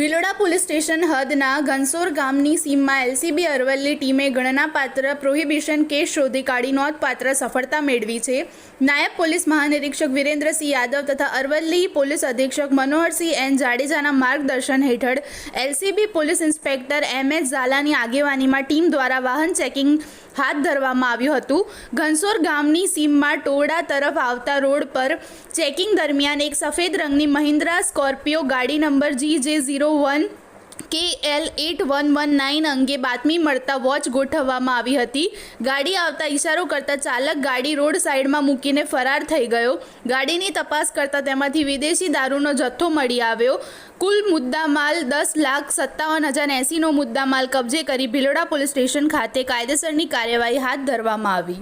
Bhiloda police station હદના ઘનસોર ગામની સીમમાં LCB Aravalli ટીમે ગણનાપાત્ર પ્રોહિબિશન કેસ શોધી કાઢી નોંધપાત્ર સફળતા મેળવી છે. નાયબ પોલીસ મહાનિરીક્ષક વિરેન્દ્રસિંહ યાદવ તથા અરવલ્લી પોલીસ અધિક્ષક મનોહરસિંહ એન જાડેજાના માર્ગદર્શન હેઠળ એલસીબી પોલીસ ઇન્સ્પેક્ટર એમ.એચ. ઝાલાની આગેવાનીમાં ટીમ દ્વારા વાહન ચેકિંગ હાથ ધરવામાં આવ્યું હતું. ઘનસોર ગામની સીમમાં ટોડા તરફ આવતા રોડ પર ચેકિંગ દરમિયાન એક સફેદ રંગની મહિન્દ્રા સ્કોર્પિયો ગાડી નંબર GJ01 KL 8119 અંગે બાતમી મળતા વોચ ગોઠવવામાં આવી હતી. ગાડી આવતા ઇશારો કરતા ચાલક ગાડી રોડ સાઈડમાં મૂકીને ફરાર થઈ ગયો. ગાડીની તપાસ કરતા તેમાંથી વિદેશી દારૂનો જથ્થો મળી આવ્યો. કુલ મુદ્દામાલ 10,57,080નો મુદ્દામાલ કબજે કરી ભિલોડા પોલીસ સ્ટેશન ખાતે કાયદેસરની કાર્યવાહી હાથ ધરવામાં આવી.